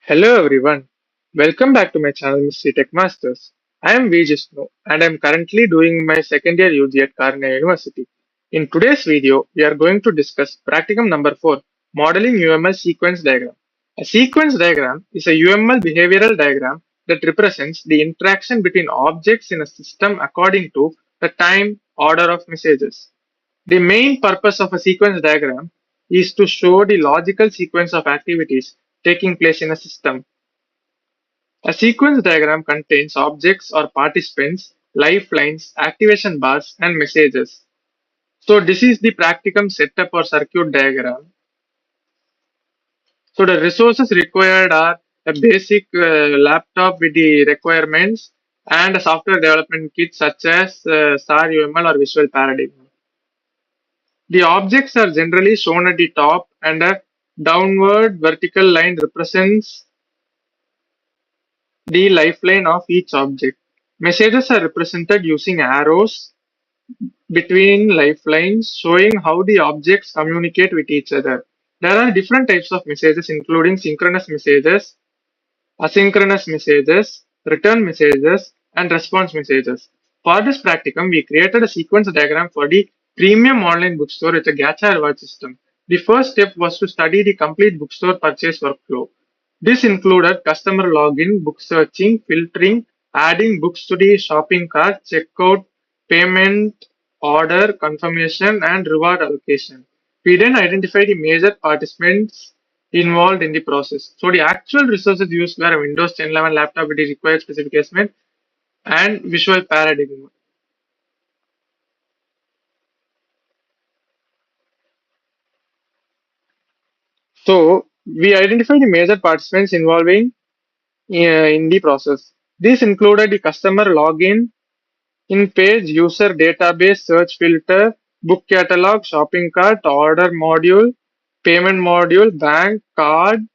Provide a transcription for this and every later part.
Hello everyone, welcome back to my channel Mystery Tech Masters. I am Vijishnu and I am currently doing my second year UG at Karna University. In today's video, we are going to discuss Practicum number 4, Modeling UML Sequence Diagram. A sequence diagram is a UML behavioral diagram that represents the interaction between objects in a system according to the time order of messages. The main purpose of a sequence diagram is to show the logical sequence of activities taking place in a system. A sequence diagram contains objects or participants, lifelines, activation bars, and messages. So this is the practicum setup or circuit diagram. So the resources required are a basic laptop with the requirements and a software development kit such as SAR UML or Visual Paradigm. The objects are generally shown at the top and a downward vertical line represents the lifeline of each object. Messages are represented using arrows between lifelines showing how the objects communicate with each other. There are different types of messages including synchronous messages, asynchronous messages, return messages, and response messages. For this practicum, we created a sequence diagram for the premium online bookstore with a gacha reward system. The first step was to study the complete bookstore purchase workflow. This included customer login, book searching, filtering, adding books to the shopping cart, checkout, payment, order, confirmation, and reward allocation. We then identified the major participants involved in the process. So the actual resources used were a Windows 10 11 laptop with the required specification and Visual Paradigm. So we identified the major participants involving in the process. This included the customer login, in-page user database search filter, book catalog, shopping cart, order module, payment module, bank, card,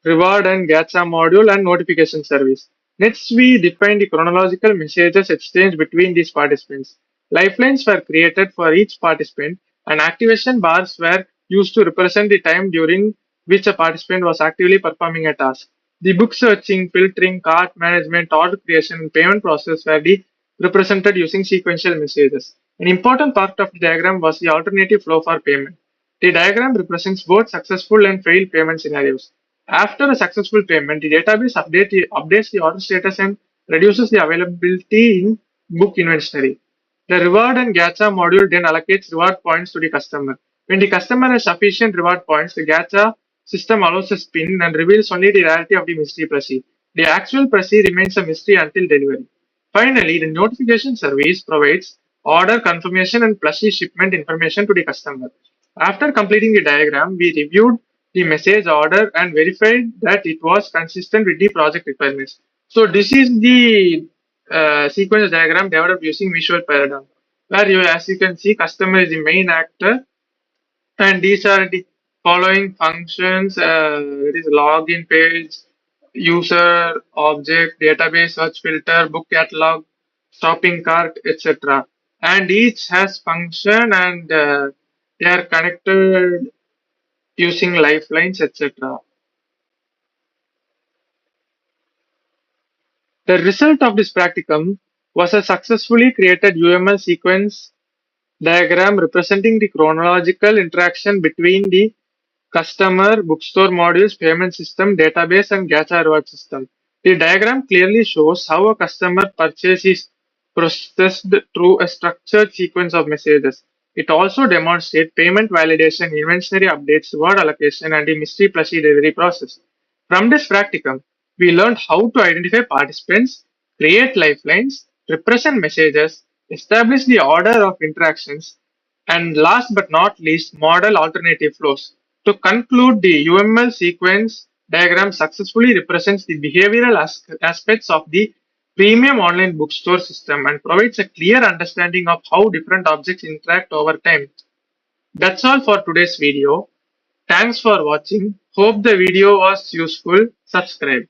reward and gacha module, and notification service. Next, we define the chronological messages exchanged between these participants. Lifelines were created for each participant, and activation bars were used to represent the time during which a participant was actively performing a task. The book searching, filtering, cart management, order creation, and payment process were represented using sequential messages. An important part of the diagram was the alternative flow for payment. The diagram represents both successful and failed payment scenarios. After a successful payment, the database updates the order status and reduces the availability in book inventory. The reward and gacha module then allocates reward points to the customer. When the customer has sufficient reward points, the gacha system allows a spin and reveals only the rarity of the mystery plushie. The actual plushie remains a mystery until delivery. Finally, the notification service provides order confirmation and plushie shipment information to the customer. After completing the diagram, we reviewed the message order and verified that it was consistent with the project requirements. So this is the sequence diagram developed using visual paradigm, where as you can see, customer is the main actor, and these are the following functions. It is login page, user, object, database, search filter, book catalog, shopping cart, etc. And each has function and they are connected using lifelines, etc. The result of this practicum was a successfully created UML sequence diagram representing the chronological interaction between the customer, bookstore modules, payment system, database, and gacha reward system. The diagram clearly shows how a customer purchase is processed through a structured sequence of messages. It also demonstrates payment validation, inventory updates, reward allocation, and the mystery plushie delivery process. From this practicum, we learned how to identify participants, create lifelines, represent messages, establish the order of interactions, and last but not least, model alternative flows. To conclude, the UML sequence diagram successfully represents the behavioral aspects of the premium online bookstore system and provides a clear understanding of how different objects interact over time. That's all for today's video. Thanks for watching. Hope the video was useful. Subscribe.